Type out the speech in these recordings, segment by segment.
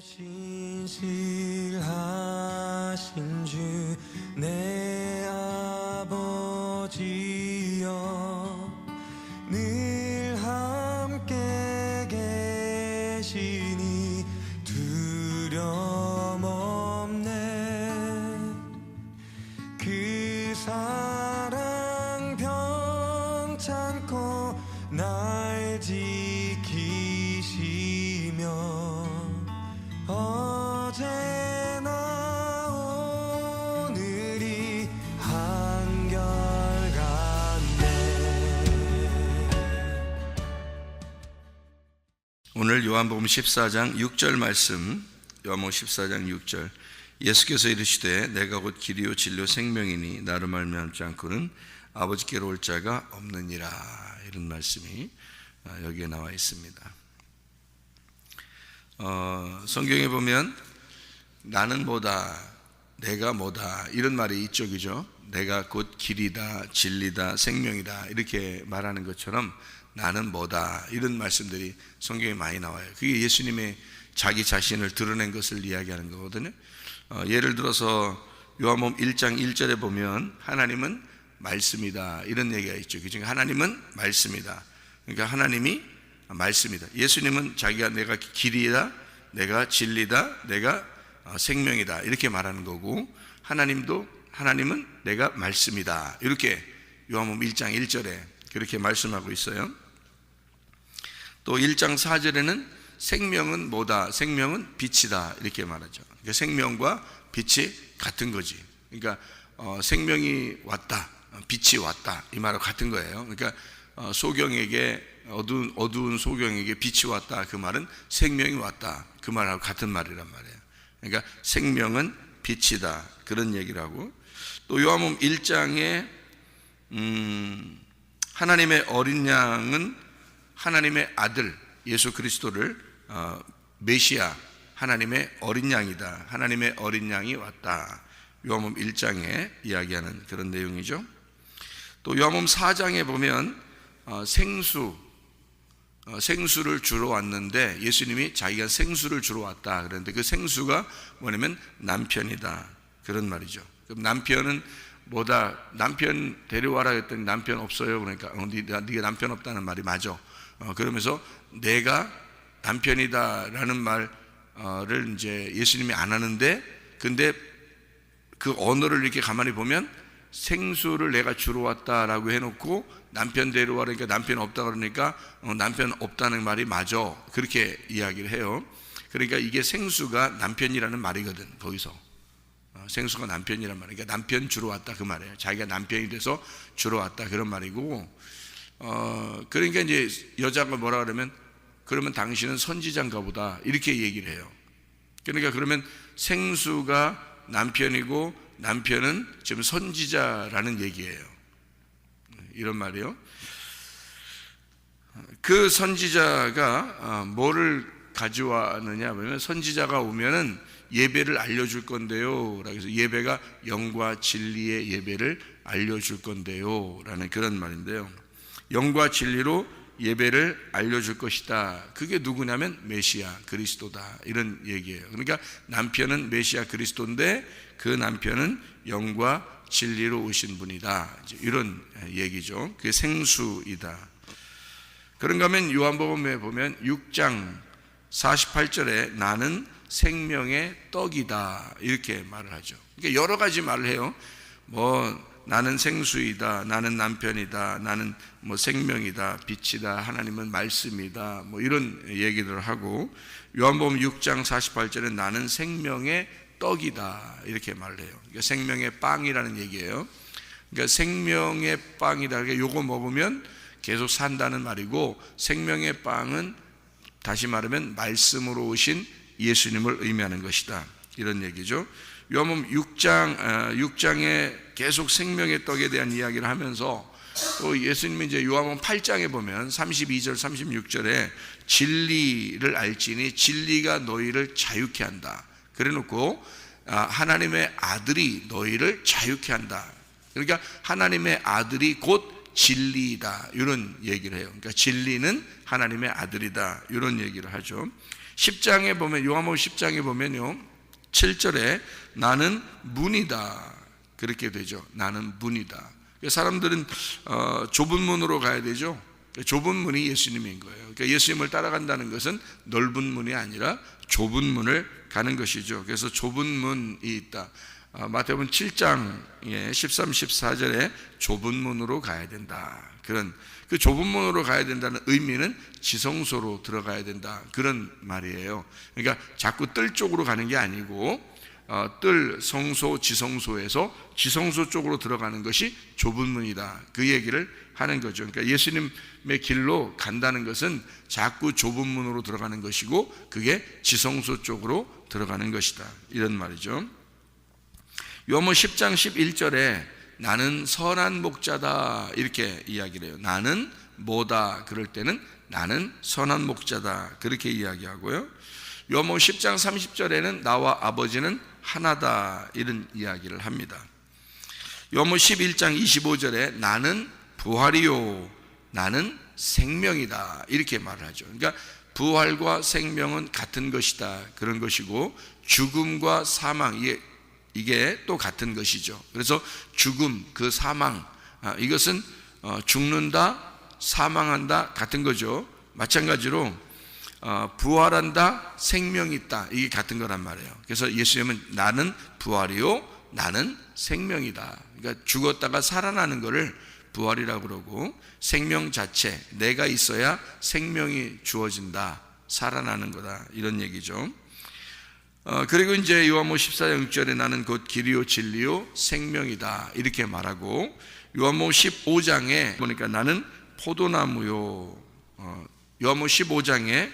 신실하신 주 내 아버지여 늘 함께 계시니 두려움 없네. 그 사랑 변찮고 날 지키시며 어제나 오늘이 한결같네. 오늘 요한복음 14장 6절 말씀, 요한복음 14장 6절. 예수께서 이르시되 내가 곧 길이요 진리요 생명이니 나로 말미암지 않고는 아버지께로 올 자가 없느니라. 이런 말씀이 여기에 나와 있습니다. 성경에 보면 나는 뭐다, 내가 뭐다 이런 말이 이쪽이죠. 내가 곧 길이다, 진리다, 생명이다 이렇게 말하는 것처럼 나는 뭐다 이런 말씀들이 성경에 많이 나와요. 그게 예수님의 자기 자신을 드러낸 것을 이야기하는 거거든요. 예를 들어서 요한복음 1장 1절에 보면 하나님은 말씀이다 이런 얘기가 있죠. 그 중에 하나님은 말씀이다. 그러니까 하나님이 말씀이다. 예수님은 자기가 내가 길이다, 내가 진리다, 내가 생명이다 이렇게 말하는 거고, 하나님은 내가 말씀이다 이렇게 요한복음 1장 1절에 그렇게 말씀하고 있어요. 또 1장 4절에는 생명은 뭐다, 생명은 빛이다 이렇게 말하죠. 그러니까 생명과 빛이 같은 거지. 그러니까 생명이 왔다, 빛이 왔다 이 말하고 같은 거예요. 그러니까 소경에게 어두운 소경에게 빛이 왔다, 그 말은 생명이 왔다 그 말하고 같은 말이란 말이에요. 그러니까 생명은 빛이다 그런 얘기를 하고, 또 요한복음 1장에 하나님의 어린 양은 하나님의 아들 예수 그리스도를 메시아, 하나님의 어린 양이다, 하나님의 어린 양이 왔다, 요한복음 1장에 이야기하는 그런 내용이죠. 또 요한복음 4장에 보면 생수를 주러 왔는데 예수님이 자기가 생수를 주러 왔다 그랬는데 그 생수가 뭐냐면 남편이다 그런 말이죠. 그럼 남편은 뭐다, 남편 데려와라 했더니 남편 없어요. 그러니까 네가 남편 없다는 말이 맞아. 그러면서 내가 남편이다라는 말을 이제 예수님이 안 하는데, 근데 그 언어를 이렇게 가만히 보면 생수를 내가 주러 왔다라고 해놓고 남편 데려와라 그러니까 남편 없다 그러니까 남편 없다는 말이 맞아 그렇게 이야기를 해요. 그러니까 이게 생수가 남편이라는 말이거든. 거기서 생수가 남편이란 말이에요. 그러니까 남편 주러 왔다 그 말이에요. 자기가 남편이 돼서 주러 왔다 그런 말이고, 그러니까 이제 여자가 뭐라 그러면 당신은 선지자인가 보다 이렇게 얘기를 해요. 그러니까 그러면 생수가 남편이고 남편은 지금 선지자라는 얘기예요. 이런 말이요. 그 선지자가 뭐를 가져왔느냐 하면, 선지자가 오면은 예배를 알려줄 건데요 그래서 예배가 영과 진리의 예배를 알려줄 건데요 라는 그런 말인데요. 영과 진리로 예배를 알려줄 것이다. 그게 누구냐면 메시아 그리스도다 이런 얘기예요. 그러니까 남편은 메시아 그리스도인데 그 남편은 영과 진리로 오신 분이다 이런 얘기죠. 그게 생수이다. 그런가 하면 요한복음에 보면 6장 48절에 나는 생명의 떡이다 이렇게 말을 하죠. 그러니까 여러 가지 말을 해요. 나는 생수이다, 나는 남편이다, 나는 생명이다, 빛이다, 하나님은 말씀이다 이런 얘기들을 하고, 요한복음 6장 48절에 나는 생명의 떡이다 이렇게 말을 해요. 그러니까 생명의 빵이라는 얘기예요. 그러니까 생명의 빵이다. 그러니까 요거 먹으면 계속 산다는 말이고, 생명의 빵은 다시 말하면 말씀으로 오신 예수님을 의미하는 것이다 이런 얘기죠. 요한복음 6장에 계속 생명의 떡에 대한 이야기를 하면서, 또 예수님이 이제 요한복음 8장에 보면 32절 36절에 진리를 알지니 진리가 너희를 자유케 한다 그래 놓고 하나님의 아들이 너희를 자유케 한다. 그러니까 하나님의 아들이 곧 진리이다 이런 얘기를 해요. 그러니까 진리는 하나님의 아들이다 이런 얘기를 하죠. 10장에 보면, 요한복음 10장에 보면요, 7절에 나는 문이다 그렇게 되죠. 나는 문이다. 사람들은 좁은 문으로 가야 되죠. 좁은 문이 예수님인 거예요. 그러니까 예수님을 따라간다는 것은 넓은 문이 아니라 좁은 문을 가는 것이죠. 그래서 좁은 문이 있다. 마태복음 7장에 13, 14절에 좁은 문으로 가야 된다. 그런 그 좁은 문으로 가야 된다는 의미는 지성소로 들어가야 된다. 그런 말이에요. 그러니까 자꾸 뜰 쪽으로 가는 게 아니고 뜰, 성소, 지성소에서 지성소 쪽으로 들어가는 것이 좁은 문이다. 그 얘기를 하는 거죠. 그러니까 예수님의 길로 간다는 것은 자꾸 좁은 문으로 들어가는 것이고 그게 지성소 쪽으로 들어가는 것이다. 이런 말이죠. 요한복음 10장 11절에 나는 선한 목자다 이렇게 이야기를 해요. 나는 뭐다 그럴 때는 나는 선한 목자다 그렇게 이야기하고요. 요한복음 10장 30절에는 나와 아버지는 하나다 이런 이야기를 합니다. 요한복음 11장 25절에 나는 부활이요 나는 생명이다 이렇게 말을 하죠. 그러니까 부활과 생명은 같은 것이다 그런 것이고 죽음과 사망 이게 또 같은 것이죠. 그래서 죽음, 그 사망 이것은 죽는다, 사망한다 같은 거죠. 마찬가지로 부활한다, 생명이 있다 이게 같은 거란 말이에요. 그래서 예수님은 나는 부활이요 나는 생명이다. 그러니까 죽었다가 살아나는 것을 부활이라고 그러고 생명 자체 내가 있어야 생명이 주어진다, 살아나는 거다 이런 얘기죠. 그리고 이제 요한복음 14장 6절에 나는 곧 길이요 진리요 생명이다 이렇게 말하고 요한복음 15장에 보니까 나는 포도나무요. 요한복음 15장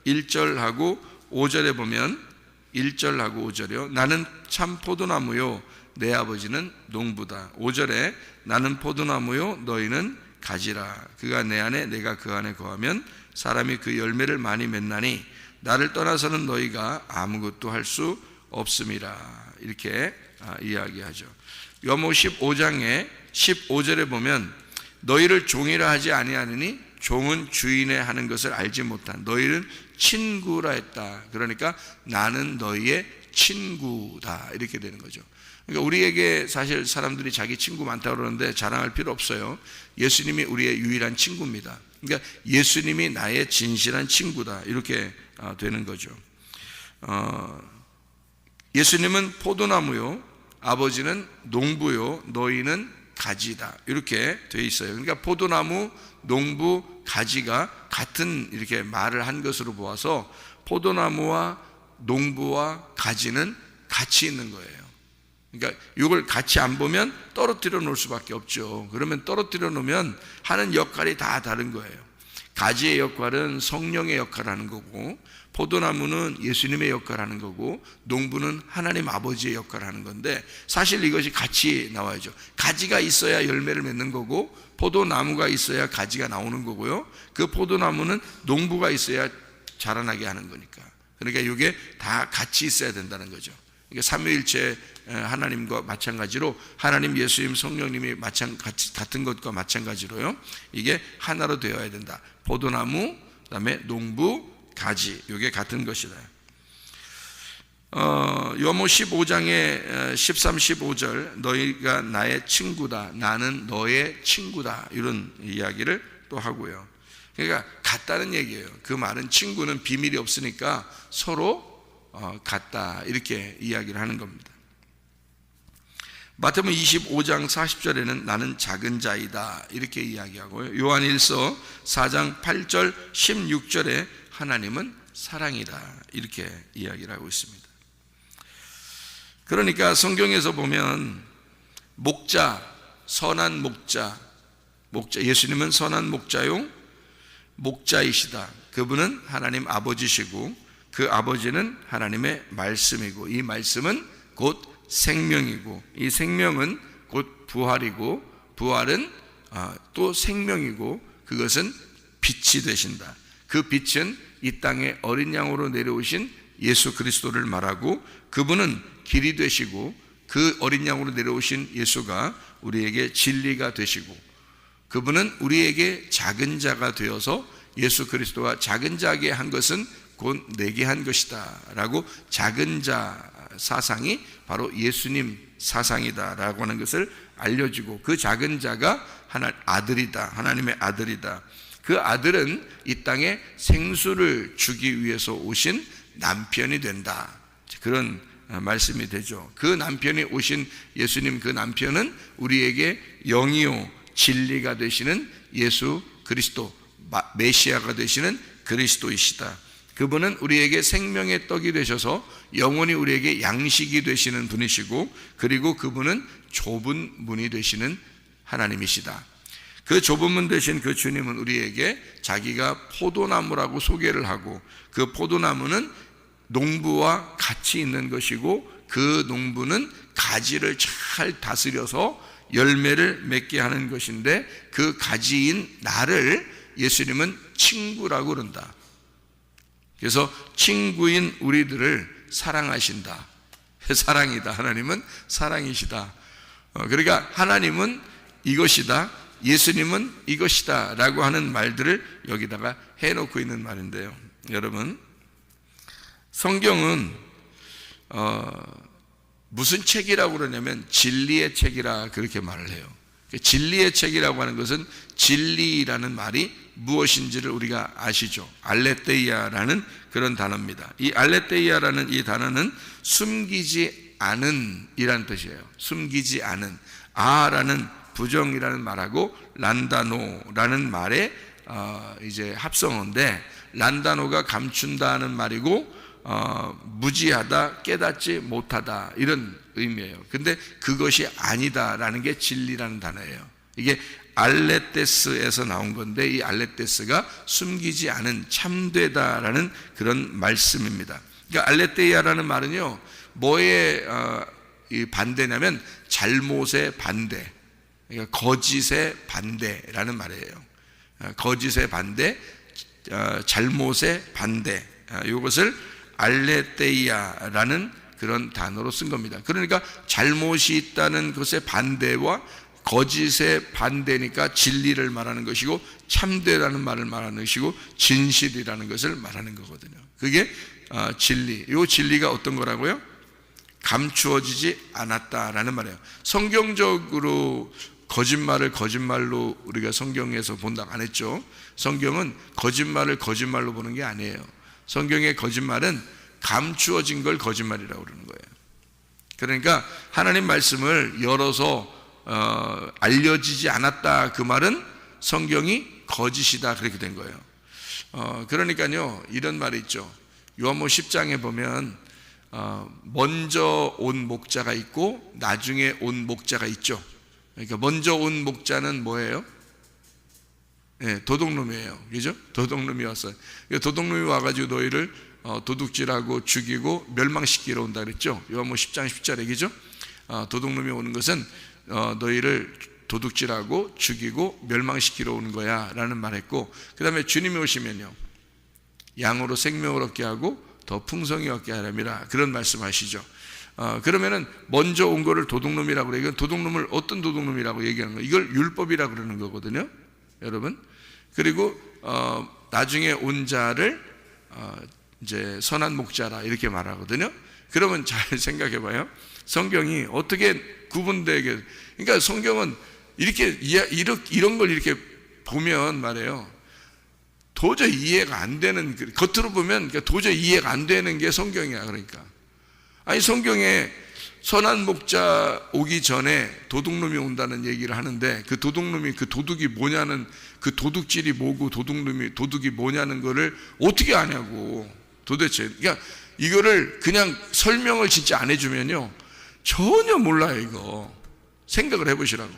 1절하고 5절에 보면 1절하고 5절이요. 나는 참 포도나무요 내 아버지는 농부다. 5절에 나는 포도나무요 너희는 가지라. 그가 내 안에 내가 그 안에 거하면 사람이 그 열매를 많이 맺나니 나를 떠나서는 너희가 아무것도 할 수 없음이라 이렇게 이야기하죠. 요한복음 15장에 15절에 보면 너희를 종이라 하지 아니하느니 종은 주인의 하는 것을 알지 못한 너희는 친구라 했다. 그러니까 나는 너희의 친구다 이렇게 되는 거죠. 그러니까 우리에게 사실 사람들이 자기 친구 많다고 그러는데 자랑할 필요 없어요. 예수님이 우리의 유일한 친구입니다. 그러니까 예수님이 나의 진실한 친구다 이렇게 되는 거죠. 예수님은 포도나무요 아버지는 농부요 너희는 가지다 이렇게 돼 있어요. 그러니까 포도나무, 농부, 가지가 같은 이렇게 말을 한 것으로 보아서 포도나무와 농부와 가지는 같이 있는 거예요. 그러니까 이걸 같이 안 보면 떨어뜨려 놓을 수밖에 없죠. 그러면 떨어뜨려 놓으면 하는 역할이 다 다른 거예요. 가지의 역할은 성령의 역할을 하는 거고 포도나무는 예수님의 역할을 하는 거고 농부는 하나님 아버지의 역할을 하는 건데 사실 이것이 같이 나와야죠. 가지가 있어야 열매를 맺는 거고 포도나무가 있어야 가지가 나오는 거고요. 그 포도나무는 농부가 있어야 자라나게 하는 거니까. 그러니까 이게 다 같이 있어야 된다는 거죠. 그러니까 삼위일체 하나님과 마찬가지로 하나님, 예수님, 성령님이 같은 것과 마찬가지로요. 이게 하나로 되어야 된다. 포도나무, 그다음에 농부, 가지 이게 같은 것이다. 요한복음 15장의 13, 15절 너희가 나의 친구다 나는 너의 친구다 이런 이야기를 또 하고요. 그러니까 같다는 얘기예요. 그 말은 친구는 비밀이 없으니까 서로 같다 이렇게 이야기를 하는 겁니다. 마태복음 25장 40절에는 나는 작은 자이다 이렇게 이야기하고요. 요한일서 4장 8절 16절에 하나님은 사랑이다 이렇게 이야기를 하고 있습니다. 그러니까 성경에서 보면 목자, 선한 목자, 예수님은 선한 목자요 목자이시다. 그분은 하나님 아버지시고 그 아버지는 하나님의 말씀이고 이 말씀은 곧 생명이고 이 생명은 곧 부활이고 부활은 또 생명이고 그것은 빛이 되신다. 그 빛은 이 땅에 어린 양으로 내려오신 예수 그리스도를 말하고 그분은 길이 되시고 그 어린 양으로 내려오신 예수가 우리에게 진리가 되시고 그분은 우리에게 작은 자가 되어서 예수 그리스도가 작은 자에게 한 것은 곧 내게 한 것이다 라고 작은 자 사상이 바로 예수님 사상이다 라고 하는 것을 알려주고, 그 작은 자가 아들이다, 하나님의 아들이다. 그 아들은 이 땅에 생수를 주기 위해서 오신 남편이 된다, 그런 말씀이 되죠. 그 남편이 오신 예수님, 그 남편은 우리에게 영이요 진리가 되시는 예수 그리스도, 메시아가 되시는 그리스도이시다. 그분은 우리에게 생명의 떡이 되셔서 영원히 우리에게 양식이 되시는 분이시고, 그리고 그분은 좁은 문이 되시는 하나님이시다. 그 좁은 문 되신 그 주님은 우리에게 자기가 포도나무라고 소개를 하고, 그 포도나무는 농부와 같이 있는 것이고, 그 농부는 가지를 잘 다스려서 열매를 맺게 하는 것인데, 그 가지인 나를 예수님은 친구라고 그런다. 그래서 친구인 우리들을 사랑하신다. 사랑이다. 하나님은 사랑이시다. 그러니까 하나님은 이것이다, 예수님은 이것이다 라고 하는 말들을 여기다가 해놓고 있는 말인데요. 여러분, 성경은 무슨 책이라고 그러냐면 진리의 책이라 그렇게 말을 해요. 진리의 책이라고 하는 것은 진리라는 말이 무엇인지를 우리가 아시죠. 알레테이아라는 그런 단어입니다. 이 알레테이아라는 이 단어는 숨기지 않은 이라는 뜻이에요. 숨기지 않은. 아라는 부정이라는 말하고 란다노라는 말의 이제 합성어인데, 란다노가 감춘다는 말이고 무지하다, 깨닫지 못하다 이런 의미예요. 근데 그것이 아니다라는 게 진리라는 단어예요. 이게 알레테스에서 나온 건데, 이 알레테스가 숨기지 않은, 참되다라는 그런 말씀입니다. 그러니까 알레테이아라는 말은요, 뭐의 반대냐면 잘못의 반대, 그러니까 거짓의 반대라는 말이에요. 거짓의 반대, 잘못의 반대, 이것을 알레테이아라는 그런 단어로 쓴 겁니다. 그러니까 잘못이 있다는 것의 반대와 거짓의 반대니까 진리를 말하는 것이고, 참되라는 말을 말하는 것이고, 진실이라는 것을 말하는 거거든요. 그게 진리. 이 진리가 어떤 거라고요? 감추어지지 않았다라는 말이에요. 성경적으로 거짓말을 거짓말로 우리가 성경에서 본다 안 했죠. 성경은 거짓말을 거짓말로 보는 게 아니에요. 성경의 거짓말은 감추어진 걸 거짓말이라고 그러는 거예요. 그러니까 하나님 말씀을 열어서 알려지지 않았다, 그 말은 성경이 거짓이다, 그렇게 된 거예요. 그러니까요, 이런 말이 있죠. 요한복음 10장에 보면 먼저 온 목자가 있고 나중에 온 목자가 있죠. 그러니까 먼저 온 목자는 뭐예요? 네, 도둑놈이에요. 그죠? 도둑놈이 왔어요. 도둑놈이 와가지고 너희를 도둑질하고 죽이고 멸망시키러 온다 그랬죠. 요한복음 10장 10절에, 그죠? 도둑놈이 오는 것은 너희를 도둑질하고 죽이고 멸망시키러 오는 거야 라는 말했고, 그 다음에 주님이 오시면요, 양으로 생명을 얻게 하고 더 풍성히 얻게 하려니라, 그런 말씀하시죠. 그러면은 먼저 온 거를 도둑놈이라고 그래요. 이건 도둑놈을 어떤 도둑놈이라고 얘기하는 거예요? 이걸 율법이라고 그러는 거거든요, 여러분. 그리고 나중에 온 자를 이제 선한 목자라 이렇게 말하거든요. 그러면 잘 생각해 봐요. 성경이 어떻게 구분되게, 그러니까 성경은 이런 걸 이렇게 보면 말이에요, 도저히 이해가 안 되는, 겉으로 보면 도저히 이해가 안 되는 게 성경이야. 그러니까 아니, 성경에 선한 목자 오기 전에 도둑놈이 온다는 얘기를 하는데, 그 도둑놈이, 그 도둑이 뭐냐는, 그 도둑질이 뭐고 도둑이 뭐냐는 거를 어떻게 아냐고 도대체. 그러니까 이거를 그냥 설명을 진짜 안 해주면요 전혀 몰라요. 이거 생각을 해보시라고.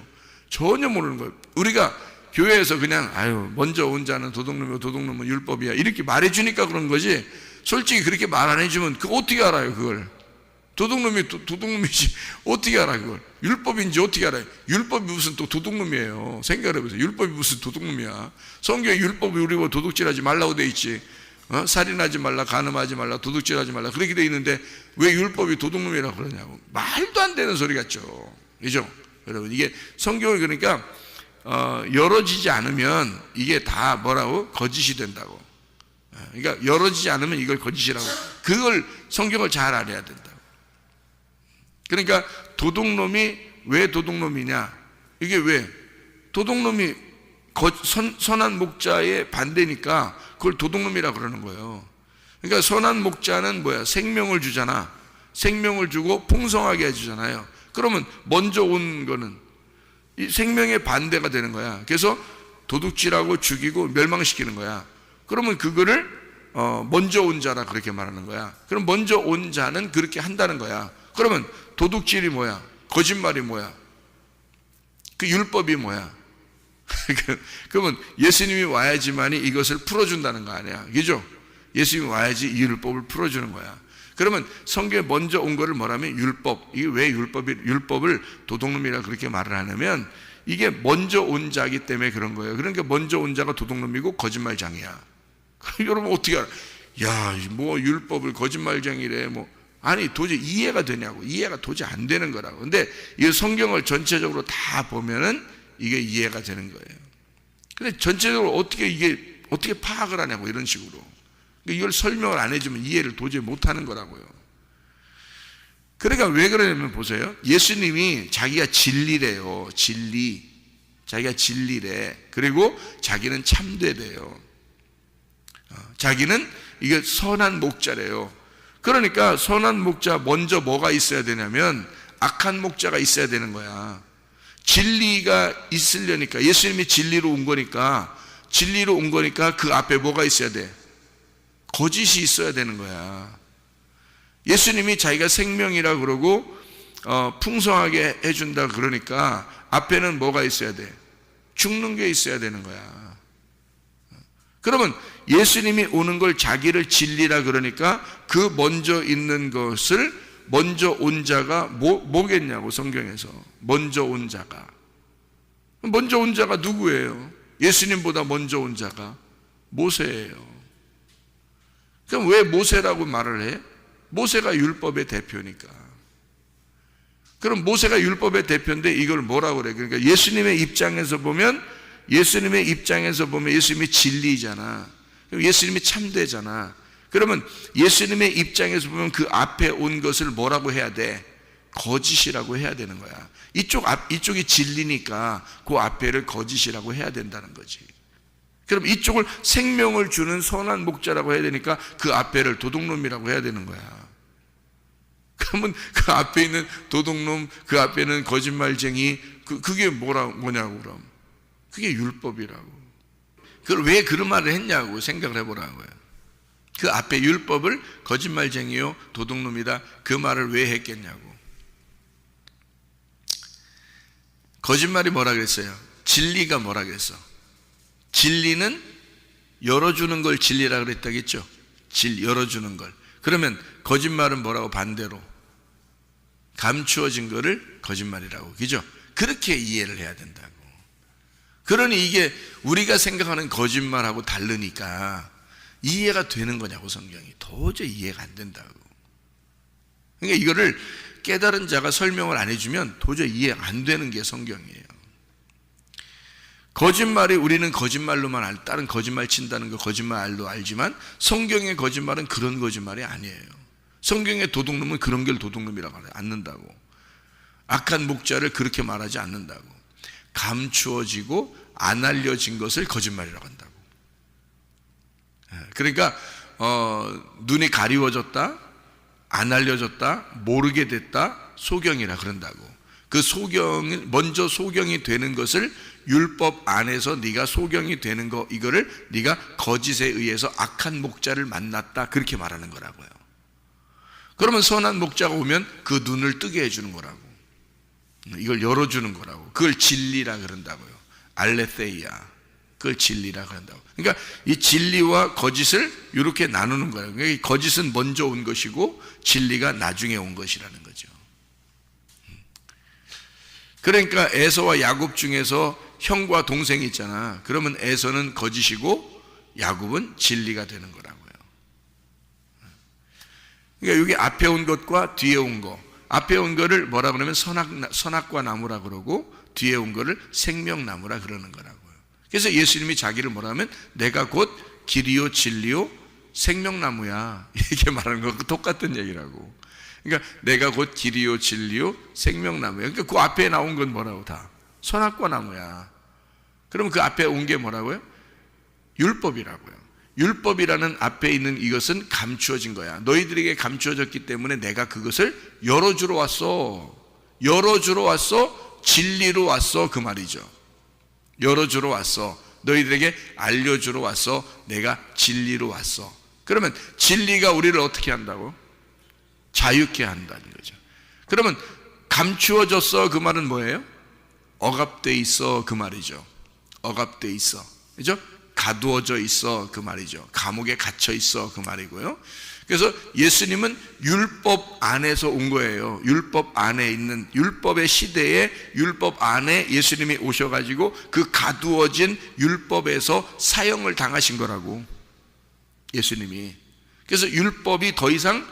전혀 모르는 거예요. 우리가 교회에서 그냥 먼저 온 자는 도둑놈이고 도둑놈은 율법이야 이렇게 말해주니까 그런 거지, 솔직히 그렇게 말 안 해주면 그거 어떻게 알아요? 그걸 도둑놈이 도둑놈이지 어떻게 알아? 그걸 율법인지 어떻게 알아요? 율법이 무슨 또 도둑놈이에요. 생각을 해보세요. 율법이 무슨 도둑놈이야. 성경에 율법이 우리 뭐 도둑질하지 말라고 돼 있지. 살인하지 말라, 간음하지 말라, 도둑질하지 말라 그렇게 돼 있는데 왜 율법이 도둑놈이라고 그러냐고. 말도 안 되는 소리 같죠. 그죠? 여러분, 이게 성경을 그러니까 열어지지 않으면 이게 다 뭐라고? 거짓이 된다고. 그러니까 열어지지 않으면 이걸 거짓이라고. 그걸 성경을 잘 알아야 된다고. 그러니까 도둑놈이 왜 도둑놈이냐? 이게 왜? 도둑놈이 선한 목자의 반대니까 그걸 도둑놈이라고 그러는 거예요. 그러니까 선한 목자는 뭐야? 생명을 주잖아. 생명을 주고 풍성하게 해주잖아요. 그러면 먼저 온 거는 이 생명의 반대가 되는 거야. 그래서 도둑질하고 죽이고 멸망시키는 거야. 그러면 그거를 먼저 온 자라 그렇게 말하는 거야. 그럼 먼저 온 자는 그렇게 한다는 거야. 그러면 도둑질이 뭐야? 거짓말이 뭐야? 그 율법이 뭐야? 그러면 예수님이 와야지만이 이것을 풀어준다는 거 아니야. 그죠? 예수님이 와야지 이 율법을 풀어주는 거야. 그러면 성경에 먼저 온 거를 뭐라면 율법. 이게 왜 율법을 도둑놈이라 그렇게 말을 하냐면 이게 먼저 온 자기 때문에 그런 거예요. 그러니까 먼저 온 자가 도둑놈이고 거짓말장이야. 여러분 어떻게 알아? 야, 뭐 율법을 거짓말장이래. 뭐 아니 도저히 이해가 되냐고. 이해가 도저히 안 되는 거라고. 근데 이 성경을 전체적으로 다 보면은 이게 이해가 되는 거예요. 근데 전체적으로 어떻게 파악을 하냐고 이런 식으로. 이걸 설명을 안 해주면 이해를 도저히 못하는 거라고요. 그러니까 왜 그러냐면 보세요. 예수님이 자기가 진리래요. 진리. 자기가 진리래. 그리고 자기는 참되래요. 자기는 이게 선한 목자래요. 그러니까 선한 목자 먼저 뭐가 있어야 되냐면 악한 목자가 있어야 되는 거야. 진리가 있으려니까 예수님이 진리로 온 거니까 그 앞에 뭐가 있어야 돼? 거짓이 있어야 되는 거야. 예수님이 자기가 생명이라 그러고 풍성하게 해준다 그러니까 앞에는 뭐가 있어야 돼? 죽는 게 있어야 되는 거야. 그러면 예수님이 오는 걸 자기를 진리라 그러니까 그 먼저 있는 것을 먼저 온 자가 뭐겠냐고 성경에서. 먼저 온 자가 누구예요? 예수님보다 먼저 온 자가 모세예요. 그럼 왜 모세라고 말을 해? 모세가 율법의 대표니까. 그럼 모세가 율법의 대표인데 이걸 뭐라고 그래? 그러니까 예수님의 입장에서 보면 예수님이 진리잖아. 예수님이 참되잖아. 그러면 예수님의 입장에서 보면 그 앞에 온 것을 뭐라고 해야 돼? 거짓이라고 해야 되는 거야. 이쪽이 진리니까 그 앞에를 거짓이라고 해야 된다는 거지. 그럼 이쪽을 생명을 주는 선한 목자라고 해야 되니까 그 앞에를 도둑놈이라고 해야 되는 거야. 그러면 그 앞에 있는 도둑놈, 그 앞에는 거짓말쟁이, 그게 뭐냐고 그럼. 그게 율법이라고. 그걸 왜 그런 말을 했냐고 생각을 해보라고요. 그 앞에 율법을 거짓말쟁이요 도둑놈이다 그 말을 왜 했겠냐고. 거짓말이 뭐라 그랬어요? 진리가 뭐라 그랬어? 진리는 열어주는 걸 진리라 그랬다겠죠? 열어주는 걸. 그러면 거짓말은 뭐라고? 반대로 감추어진 거를 거짓말이라고. 그죠? 그렇게 이해를 해야 된다고. 그러니 이게 우리가 생각하는 거짓말하고 다르니까 이해가 되는 거냐고. 성경이 도저히 이해가 안 된다고. 그러니까 이거를 깨달은 자가 설명을 안 해주면 도저히 이해가 안 되는 게 성경이에요. 거짓말이 우리는 거짓말로만 다른 거짓말 친다는 거 거짓말로 알지만 성경의 거짓말은 그런 거짓말이 아니에요. 성경의 도둑놈은 그런 걸 도둑놈이라고 하지 않는다고. 악한 목자를 그렇게 말하지 않는다고. 감추어지고 안 알려진 것을 거짓말이라고 한다고. 그러니까 눈이 가리워졌다, 안 알려졌다, 모르게 됐다, 소경이라 그런다고. 그 소경이 먼저 소경이 되는 것을 율법 안에서 네가 소경이 되는 거, 이거를 네가 거짓에 의해서 악한 목자를 만났다 그렇게 말하는 거라고요. 그러면 선한 목자가 오면 그 눈을 뜨게 해주는 거라고. 이걸 열어주는 거라고. 그걸 진리라 그런다고요. 알레테이아, 그걸 진리라 그런다고. 그러니까 이 진리와 거짓을 이렇게 나누는 거예요. 그러니까 거짓은 먼저 온 것이고 진리가 나중에 온 것이라는 거죠. 그러니까 에서와 야곱 중에서 형과 동생이 있잖아. 그러면 에서는 거짓이고 야곱은 진리가 되는 거라고요. 그러니까 여기 앞에 온 것과 뒤에 온 거, 앞에 온 거를 뭐라 그러면 선악과 나무라 그러고 뒤에 온 거를 생명나무라 그러는 거라고요. 그래서 예수님이 자기를 뭐라 하면 내가 곧 길이요 진리요 생명나무야 이렇게 말하는 거하고 똑같은 얘기라고. 그러니까 내가 곧 길이요 진리요 생명나무야. 그러니까 그 앞에 나온 건 뭐라고? 다 선악과 나무야. 그럼 그 앞에 온 게 뭐라고요? 율법이라고요. 율법이라는 앞에 있는 이것은 감추어진 거야. 너희들에게 감추어졌기 때문에 내가 그것을 열어주러 왔어. 열어주러 왔어. 진리로 왔어. 그 말이죠. 열어주러 왔어. 너희들에게 알려주러 왔어. 내가 진리로 왔어. 그러면 진리가 우리를 어떻게 한다고? 자유케 한다는 거죠. 그러면 감추어졌어 그 말은 뭐예요? 억압돼 있어 그 말이죠. 억압돼 있어. 그죠? 가두어져 있어 그 말이죠. 감옥에 갇혀 있어 그 말이고요. 그래서 예수님은 율법 안에서 온 거예요. 율법 안에 있는, 율법의 시대에 율법 안에 예수님이 오셔가지고 그 가두어진 율법에서 사형을 당하신 거라고, 예수님이. 그래서 율법이 더 이상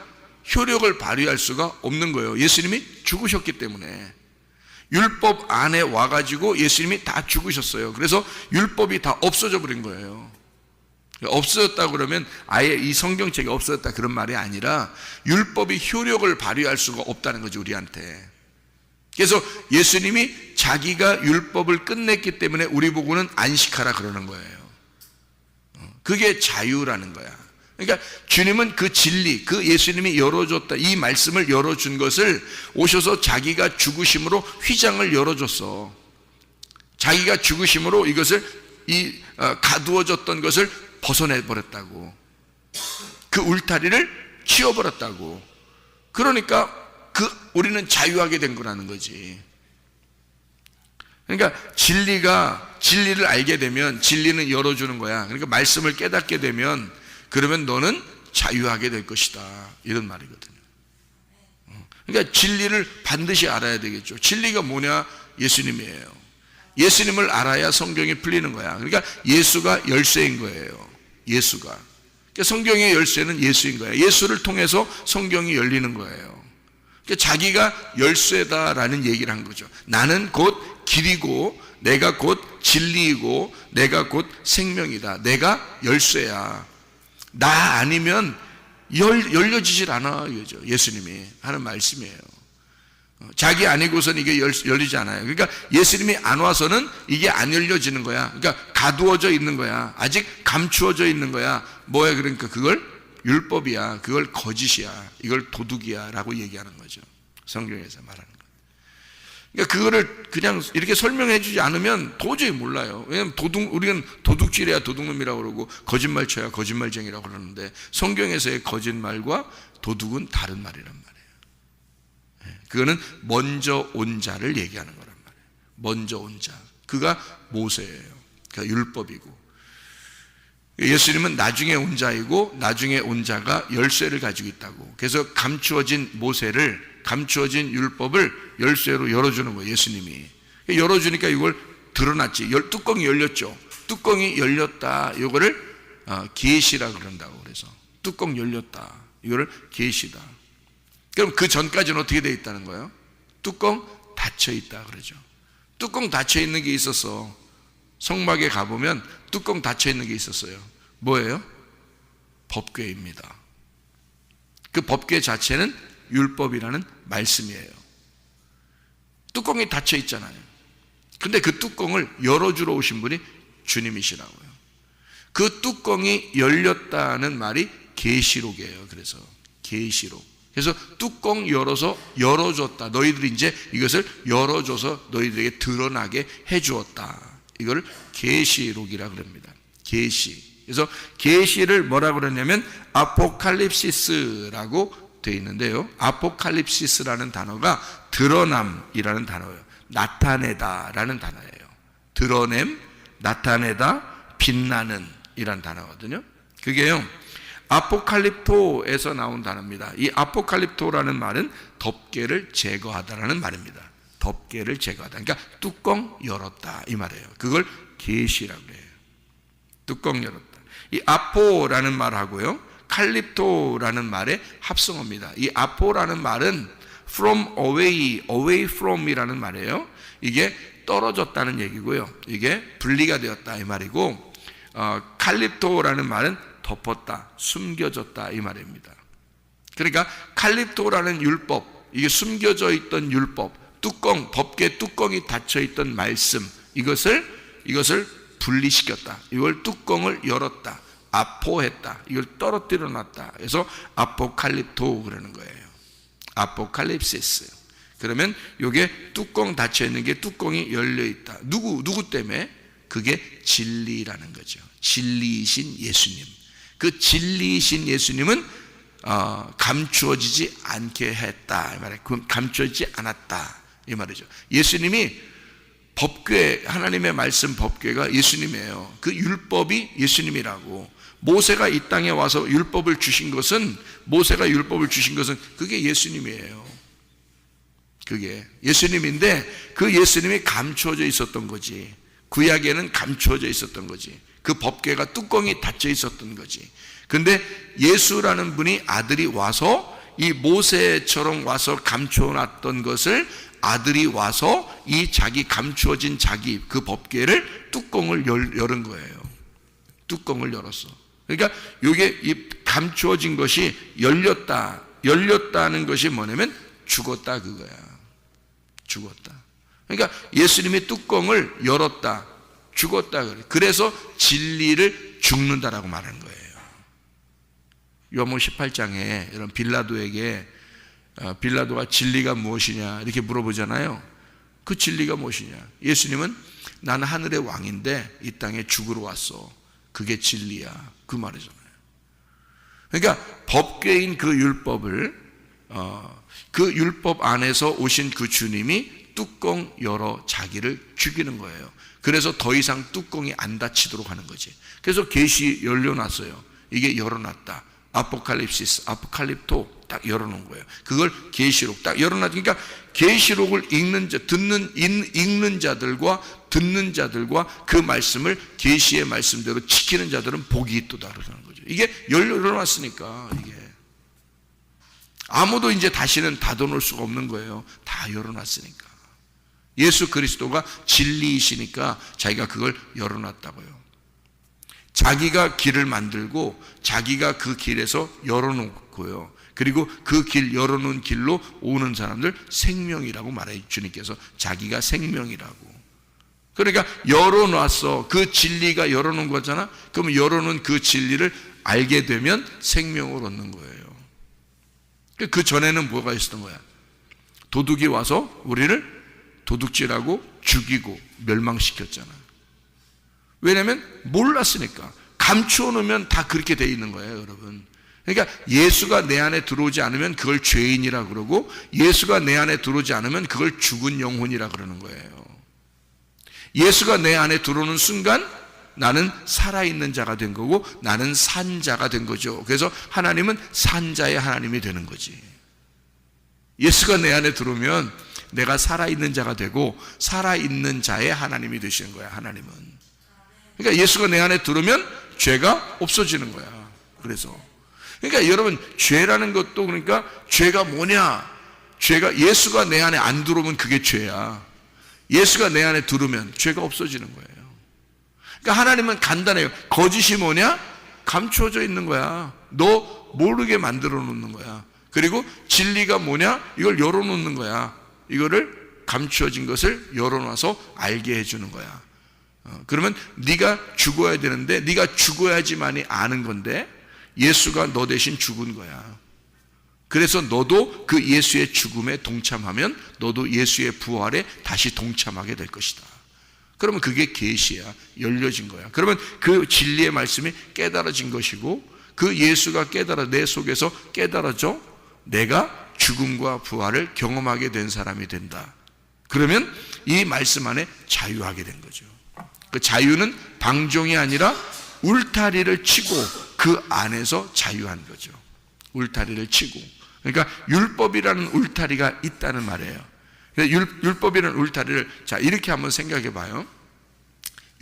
효력을 발휘할 수가 없는 거예요. 예수님이 죽으셨기 때문에. 율법 안에 와가지고 예수님이 다 죽으셨어요. 그래서 율법이 다 없어져 버린 거예요. 없어졌다 그러면 아예 이 성경책이 없어졌다 그런 말이 아니라 율법이 효력을 발휘할 수가 없다는 거죠, 우리한테. 그래서 예수님이 자기가 율법을 끝냈기 때문에 우리 보고는 안식하라 그러는 거예요. 그게 자유라는 거야. 그러니까 주님은 그 진리, 그 예수님이 열어줬다, 이 말씀을 열어준 것을 오셔서 자기가 죽으심으로 휘장을 열어줬어. 자기가 죽으심으로 이것을 가두어졌던 것을 벗어내버렸다고. 그 울타리를 치워버렸다고. 그러니까 우리는 자유하게 된 거라는 거지. 그러니까 진리를 알게 되면 진리는 열어주는 거야. 그러니까 말씀을 깨닫게 되면 그러면 너는 자유하게 될 것이다, 이런 말이거든요. 그러니까 진리를 반드시 알아야 되겠죠. 진리가 뭐냐? 예수님이에요. 예수님을 알아야 성경이 풀리는 거야. 그러니까 예수가 열쇠인 거예요. 예수가. 그러니까 성경의 열쇠는 예수인 거예요. 예수를 통해서 성경이 열리는 거예요. 그러니까 자기가 열쇠다라는 얘기를 한 거죠. 나는 곧 길이고 내가 곧 진리이고 내가 곧 생명이다. 내가 열쇠야. 나 아니면 열려지질 않아, 이거죠. 예수님이 하는 말씀이에요. 자기 아니고서는 이게 열리지 않아요. 그러니까 예수님이 안 와서는 이게 안 열려지는 거야. 그러니까 가두어져 있는 거야. 아직 감추어져 있는 거야. 뭐야? 그러니까 그걸 율법이야. 그걸 거짓이야. 이걸 도둑이야 라고 얘기하는 거죠. 성경에서 말하는 거. 그러니까 그거를 그냥 이렇게 설명해 주지 않으면 도저히 몰라요. 왜냐하면 우리는 도둑질이야 도둑놈이라고 그러고 거짓말 쳐야 거짓말쟁이라고 그러는데 성경에서의 거짓말과 도둑은 다른 말이란 말이에요. 그거는 먼저 온 자를 얘기하는 거란 말이에요. 먼저 온 자. 그가 모세예요. 그러니까 율법이고. 예수님은 나중에 온 자이고 나중에 온 자가 열쇠를 가지고 있다고. 그래서 감추어진 율법을 열쇠로 열어주는 거예요, 예수님이. 열어주니까 이걸 드러났지. 뚜껑이 열렸죠. 뚜껑이 열렸다. 이거를 계시라 그런다고. 그래서 뚜껑 열렸다. 이거를 계시다. 그럼 그 전까지는 어떻게 되어 있다는 거예요? 뚜껑 닫혀 있다 그러죠. 뚜껑 닫혀 있는 게 있었어. 성막에 가보면 뚜껑 닫혀 있는 게 있었어요. 뭐예요? 법궤입니다. 그 법궤 자체는 율법이라는 말씀이에요. 뚜껑이 닫혀 있잖아요. 근데 그 뚜껑을 열어주러 오신 분이 주님이시라고요. 그 뚜껑이 열렸다는 말이 계시록이에요. 그래서 계시록. 그래서 뚜껑 열어줬다. 너희들이 이제 이것을 열어줘서 너희들에게 드러나게 해주었다. 이걸 계시록이라 그럽니다. 계시. 그래서 계시를 뭐라고 그러냐면 아포칼립시스라고 되어 있는데요. 아포칼립시스라는 단어가 드러남이라는 단어예요. 나타내다라는 단어예요. 드러냄, 나타내다, 빛나는 이란 단어거든요. 그게요, 아포칼립토에서 나온 단어입니다. 이 아포칼립토라는 말은 덮개를 제거하다라는 말입니다. 덮개를 제거하다. 그러니까 뚜껑 열었다 이 말이에요. 그걸 계시라고 해요. 뚜껑 열었다. 이 아포라는 말하고요, 칼립토라는 말의 합성어입니다. 이 아포라는 말은 from away from이라는 말이에요. 이게 떨어졌다는 얘기고요. 이게 분리가 되었다 이 말이고, 칼립토라는 말은 덮었다, 숨겨졌다 이 말입니다. 그러니까 칼립토라는 율법, 이게 숨겨져 있던 율법, 뚜껑, 법궤 뚜껑이 닫혀 있던 말씀, 이것을 분리시켰다. 이걸 뚜껑을 열었다, 아포했다, 이걸 떨어뜨려 놨다. 그래서 아포칼립토 그러는 거예요. 아포칼립시스. 그러면 이게 뚜껑 닫혀 있는 게 뚜껑이 열려 있다. 누구 때문에? 그게 진리라는 거죠. 진리이신 예수님. 그 진리이신 예수님은 감추어지지 않게 했다 이 말이에요. 감추어지지 않았다 이 말이죠. 예수님이 법궤, 하나님의 말씀 법궤가 예수님이에요. 그 율법이 예수님이라고. 모세가 이 땅에 와서 율법을 주신 것은, 모세가 율법을 주신 것은 그게 예수님이에요. 그게 예수님인데 그 예수님이 감추어져 있었던 거지. 구약에는 감추어져 있었던 거지. 그 법궤가 뚜껑이 닫혀 있었던 거지. 근데 예수라는 분이 아들이 와서 이 모세처럼 와서 감추어놨던 것을 아들이 와서 이 자기 감추어진 자기 그 법궤를 뚜껑을 열은 거예요. 뚜껑을 열었어. 그러니까 이게 이 감추어진 것이 열렸다는 것이 뭐냐면 죽었다 그거야. 죽었다. 그러니까 예수님이 뚜껑을 열었다, 죽었다 그래. 그래서 진리를 죽는다라고 말하는 거예요. 요한복음 18장에 이런 빌라도가 진리가 무엇이냐 이렇게 물어보잖아요. 그 진리가 무엇이냐? 예수님은 나는 하늘의 왕인데 이 땅에 죽으러 왔어. 그게 진리야. 그 말이잖아요. 그러니까 법궤인 그 율법을 그 율법 안에서 오신 그 주님이 뚜껑 열어 자기를 죽이는 거예요. 그래서 더 이상 뚜껑이 안 닫히도록 하는 거지. 그래서 계시 열려놨어요. 이게 열어놨다. 아포칼립시스, 아포칼립토 딱 열어놓은 거예요. 그걸 계시록 딱 열어놨으니까 계시록을 읽는 자들과 듣는 자들과 그 말씀을 계시의 말씀대로 지키는 자들은 복이 있도다 그러는 거죠. 이게 열어놨으니까 이게 아무도 이제 다시는 닫아놓을 수가 없는 거예요. 다 열어놨으니까. 예수 그리스도가 진리이시니까 자기가 그걸 열어놨다고요. 자기가 길을 만들고 자기가 그 길에서 열어놓고요. 그리고 그 길 열어놓은 길로 오는 사람들 생명이라고 말해 주님께서. 자기가 생명이라고. 그러니까 열어놨어. 그 진리가 열어놓은 거잖아. 그럼 열어놓은 그 진리를 알게 되면 생명을 얻는 거예요. 그 전에는 뭐가 있었던 거야? 도둑이 와서 우리를 도둑질하고 죽이고 멸망시켰잖아. 왜냐하면 몰랐으니까. 감추어 놓으면 다 그렇게 돼 있는 거예요, 여러분. 그러니까 예수가 내 안에 들어오지 않으면 그걸 죄인이라 그러고, 예수가 내 안에 들어오지 않으면 그걸 죽은 영혼이라 그러는 거예요. 예수가 내 안에 들어오는 순간 나는 살아있는 자가 된 거고 나는 산 자가 된 거죠. 그래서 하나님은 산 자의 하나님이 되는 거지. 예수가 내 안에 들어오면 내가 살아있는 자가 되고 살아있는 자의 하나님이 되시는 거야. 하나님은. 그러니까 예수가 내 안에 들어오면 죄가 없어지는 거야. 그래서 그러니까 여러분, 죄라는 것도, 그러니까 죄가 뭐냐? 죄가, 예수가 내 안에 안 들어오면 그게 죄야. 예수가 내 안에 들어오면 죄가 없어지는 거예요. 그러니까 하나님은 간단해요. 거짓이 뭐냐? 감추어져 있는 거야. 너 모르게 만들어 놓는 거야. 그리고 진리가 뭐냐? 이걸 열어놓는 거야. 이거를 감추어진 것을 열어놔서 알게 해주는 거야. 그러면 네가 죽어야 되는데, 네가 죽어야지만이 아는 건데 예수가 너 대신 죽은 거야. 그래서 너도 그 예수의 죽음에 동참하면 너도 예수의 부활에 다시 동참하게 될 것이다. 그러면 그게 계시야. 열려진 거야. 그러면 그 진리의 말씀이 깨달아진 것이고, 그 예수가 내 속에서 깨달아져 내가 죽음과 부활을 경험하게 된 사람이 된다. 그러면 이 말씀 안에 자유하게 된 거죠. 그 자유는 방종이 아니라 울타리를 치고 그 안에서 자유한 거죠. 울타리를 치고. 그러니까 율법이라는 울타리가 있다는 말이에요. 율법이라는 울타리를, 자, 이렇게 한번 생각해 봐요.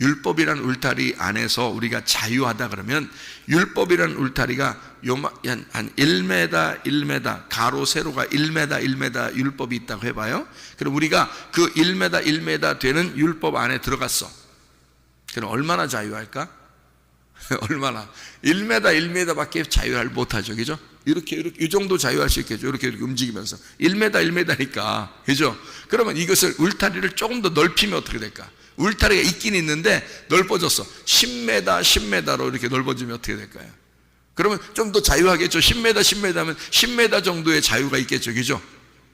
율법이란 울타리 안에서 우리가 자유하다 그러면, 율법이란 울타리가 한 1m, 1m, 가로 세로가 1m, 1m 율법이 있다고 해봐요. 그럼 우리가 그 1m, 1m 되는 율법 안에 들어갔어. 그럼 얼마나 자유할까? 얼마나? 1m, 1m 밖에 자유를 못하죠. 그죠? 이렇게, 이 정도 자유할 수 있겠죠. 이렇게 움직이면서. 1m, 1m니까. 그죠? 그러면 이것을, 울타리를 조금 더 넓히면 어떻게 될까? 울타리가 있긴 있는데 넓어졌어. 10m, 10m로 이렇게 넓어지면 어떻게 될까요? 그러면 좀 더 자유하겠죠. 10m, 10m면 10m 정도의 자유가 있겠죠. 그죠?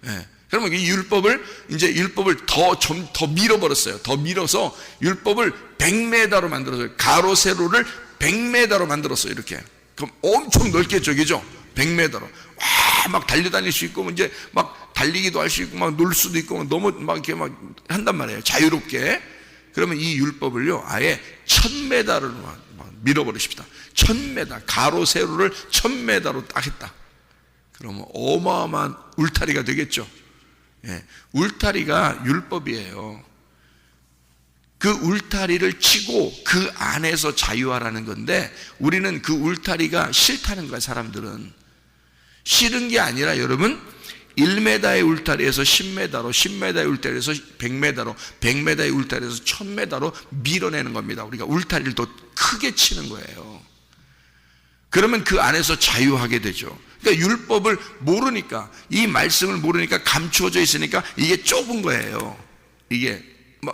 예. 그러면 이 율법을 더 밀어버렸어요. 더 밀어서 율법을 100m로 만들었어요. 가로 세로를 100m로 만들었어요. 이렇게. 그럼 엄청 넓겠죠. 그죠? 100m로. 와, 막 달려다닐 수 있고, 이제 막 달리기도 할 수 있고, 막 놀 수도 있고, 너무 막 이렇게 막 한단 말이에요. 자유롭게. 그러면 이 율법을요, 아예 1000m로 밀어버리십시다. 1000m, 가로 세로를 1000m로 딱 했다. 그러면 어마어마한 울타리가 되겠죠. 예, 울타리가 율법이에요. 그 울타리를 치고 그 안에서 자유하라는 건데, 우리는 그 울타리가 싫다는 거야. 사람들은 싫은 게 아니라, 여러분, 1m의 울타리에서 10m로, 10m의 울타리에서 100m로, 100m의 울타리에서 1000m로 밀어내는 겁니다. 우리가 울타리를 더 크게 치는 거예요. 그러면 그 안에서 자유하게 되죠. 그러니까 율법을 모르니까, 이 말씀을 모르니까, 감추어져 있으니까 이게 좁은 거예요. 이게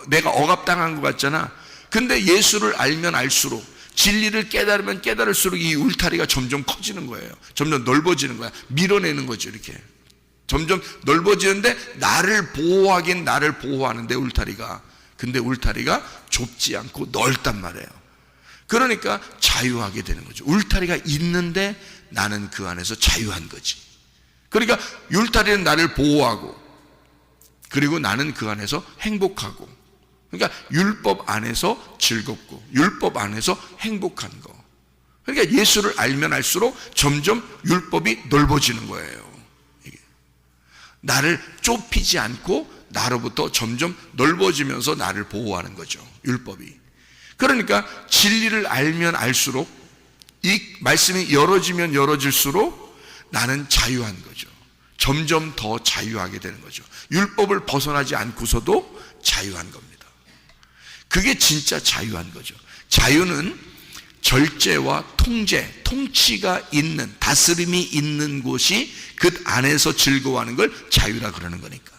내가 억압당한 것 같잖아. 근데 예수를 알면 알수록, 진리를 깨달으면 깨달을수록 이 울타리가 점점 커지는 거예요. 점점 넓어지는 거야. 밀어내는 거죠. 이렇게 점점 넓어지는데, 나를 보호하긴 나를 보호하는데 울타리가, 근데 울타리가 좁지 않고 넓단 말이에요. 그러니까 자유하게 되는 거죠. 울타리가 있는데 나는 그 안에서 자유한 거지. 그러니까 울타리는 나를 보호하고, 그리고 나는 그 안에서 행복하고. 그러니까 율법 안에서 즐겁고, 율법 안에서 행복한 거. 그러니까 예수를 알면 알수록 점점 율법이 넓어지는 거예요. 이게 나를 좁히지 않고 나로부터 점점 넓어지면서 나를 보호하는 거죠. 율법이. 그러니까 진리를 알면 알수록, 이 말씀이 열어지면 열어질수록 나는 자유한 거죠. 점점 더 자유하게 되는 거죠. 율법을 벗어나지 않고서도 자유한 겁니다. 그게 진짜 자유한 거죠. 자유는 절제와 통제, 통치가 있는, 다스림이 있는 곳이 그 안에서 즐거워하는 걸 자유라 그러는 거니까.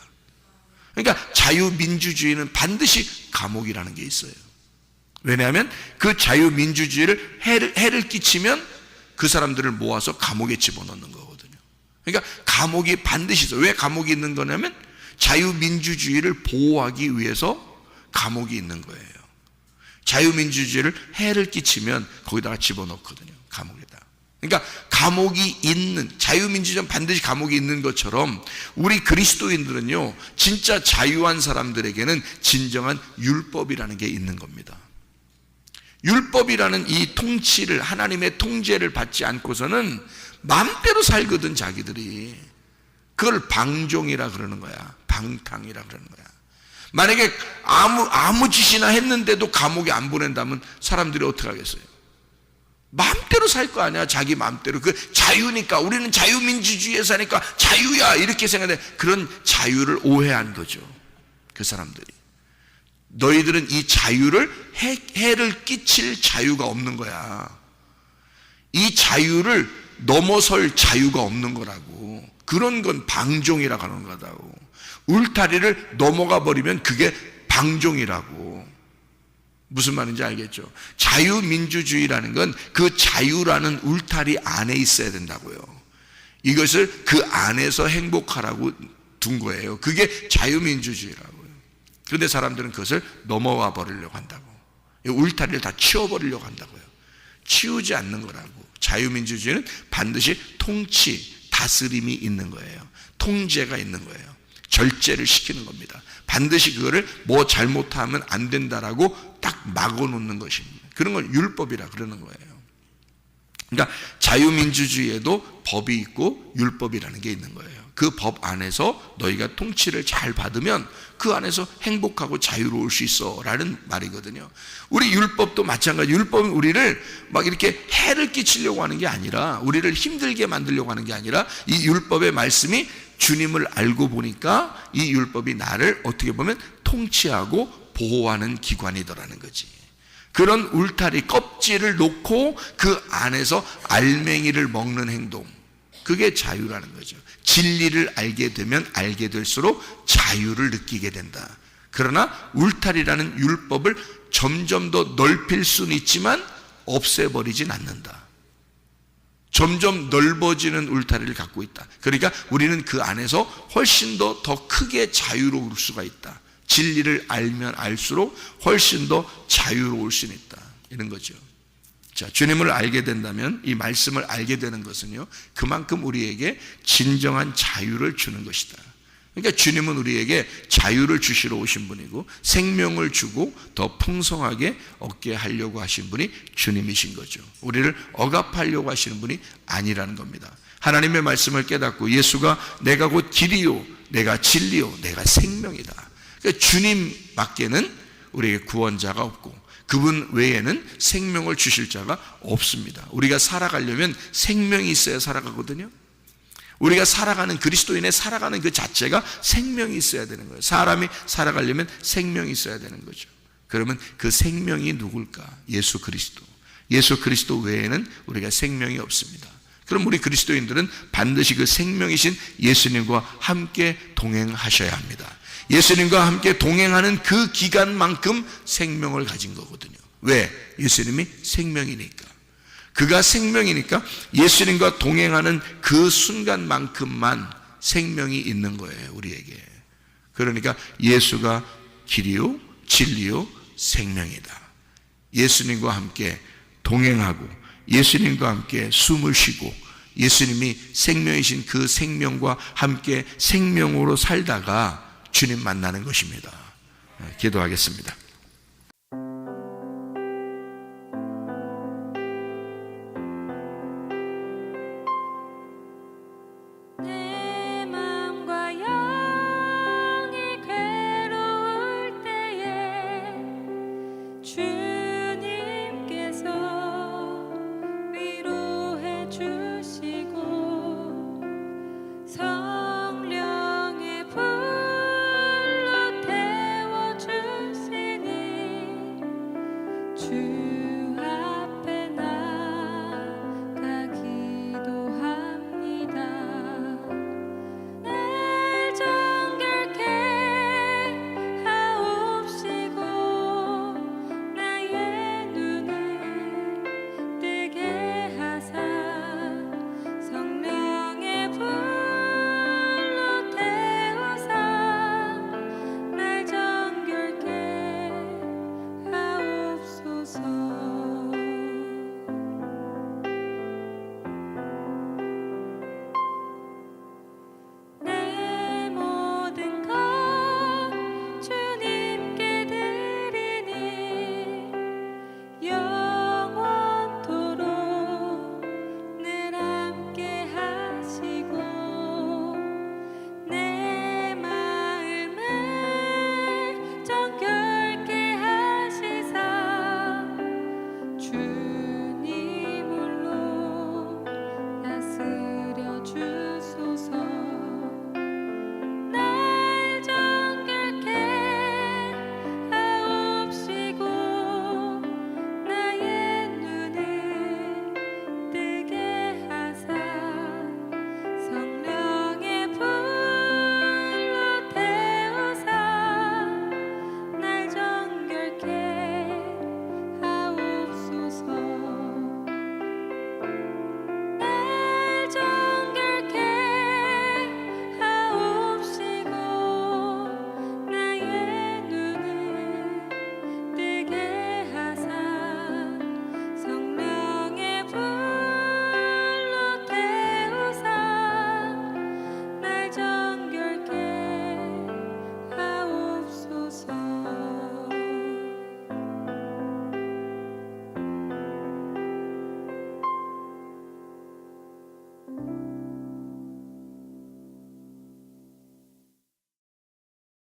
그러니까 자유민주주의는 반드시 감옥이라는 게 있어요. 왜냐하면 그 자유민주주의를 해를 끼치면 그 사람들을 모아서 감옥에 집어넣는 거거든요. 그러니까 감옥이 반드시 있어요. 왜 감옥이 있는 거냐면 자유민주주의를 보호하기 위해서 감옥이 있는 거예요. 자유민주주의를 해를 끼치면 거기다가 집어넣거든요. 감옥에다. 그러니까 감옥이 있는, 자유민주주의는 반드시 감옥이 있는 것처럼 우리 그리스도인들은요, 진짜 자유한 사람들에게는 진정한 율법이라는 게 있는 겁니다. 율법이라는 이 통치를, 하나님의 통제를 받지 않고서는 마음대로 살거든. 자기들이 그걸 방종이라 그러는 거야. 방탕이라 그러는 거야. 만약에 아무 짓이나 했는데도 감옥에 안 보낸다면 사람들이 어떻게 하겠어요? 마음대로 살 거 아니야. 자기 마음대로. 그 자유니까, 우리는 자유민주주의에 사니까 자유야, 이렇게 생각해. 그런 자유를 오해한 거죠, 그 사람들이. 너희들은 이 자유를 해를 끼칠 자유가 없는 거야. 이 자유를 넘어설 자유가 없는 거라고. 그런 건 방종이라고 하는 거다고. 울타리를 넘어가 버리면 그게 방종이라고. 무슨 말인지 알겠죠? 자유민주주의라는 건 그 자유라는 울타리 안에 있어야 된다고요. 이것을 그 안에서 행복하라고 둔 거예요. 그게 자유민주주의라고요. 그런데 사람들은 그것을 넘어와 버리려고 한다고. 울타리를 다 치워버리려고 한다고요. 치우지 않는 거라고. 자유민주주의는 반드시 통치, 다스림이 있는 거예요. 통제가 있는 거예요. 절제를 시키는 겁니다. 반드시 그거를 뭐 잘못하면 안 된다라고 딱 막아놓는 것입니다. 그런 걸 율법이라 그러는 거예요. 그러니까 자유민주주의에도 법이 있고 율법이라는 게 있는 거예요. 그 법 안에서 너희가 통치를 잘 받으면 그 안에서 행복하고 자유로울 수 있어 라는 말이거든요. 우리 율법도 마찬가지. 율법은 우리를 막 이렇게 해를 끼치려고 하는 게 아니라, 우리를 힘들게 만들려고 하는 게 아니라, 이 율법의 말씀이 주님을 알고 보니까 이 율법이 나를 어떻게 보면 통치하고 보호하는 기관이더라는 거지. 그런 울타리 껍질을 놓고 그 안에서 알맹이를 먹는 행동, 그게 자유라는 거죠. 진리를 알게 되면 알게 될수록 자유를 느끼게 된다. 그러나 울타리라는 율법을 점점 더 넓힐 수는 있지만 없애버리진 않는다. 점점 넓어지는 울타리를 갖고 있다. 그러니까 우리는 그 안에서 훨씬 더 크게 자유로울 수가 있다. 진리를 알면 알수록 훨씬 더 자유로울 수 있다. 이런 거죠. 자, 주님을 알게 된다면, 이 말씀을 알게 되는 것은요, 그만큼 우리에게 진정한 자유를 주는 것이다. 그러니까 주님은 우리에게 자유를 주시러 오신 분이고, 생명을 주고 더 풍성하게 얻게 하려고 하신 분이 주님이신 거죠. 우리를 억압하려고 하시는 분이 아니라는 겁니다. 하나님의 말씀을 깨닫고 예수가 내가 곧 길이요, 내가 진리요, 내가 생명이다. 그러니까 주님밖에는 우리에게 구원자가 없고, 그분 외에는 생명을 주실 자가 없습니다. 우리가 살아가려면 생명이 있어야 살아가거든요. 우리가 살아가는, 그리스도인의 살아가는 그 자체가 생명이 있어야 되는 거예요. 사람이 살아가려면 생명이 있어야 되는 거죠. 그러면 그 생명이 누굴까? 예수 그리스도. 예수 그리스도 외에는 우리가 생명이 없습니다. 그럼 우리 그리스도인들은 반드시 그 생명이신 예수님과 함께 동행하셔야 합니다. 예수님과 함께 동행하는 그 기간만큼 생명을 가진 거거든요. 왜? 예수님이 생명이니까. 그가 생명이니까 예수님과 동행하는 그 순간만큼만 생명이 있는 거예요, 우리에게. 그러니까 예수가 길이요, 진리요, 생명이다. 예수님과 함께 동행하고 예수님과 함께 숨을 쉬고 예수님이 생명이신 그 생명과 함께 생명으로 살다가 주님 만나는 것입니다. 기도하겠습니다.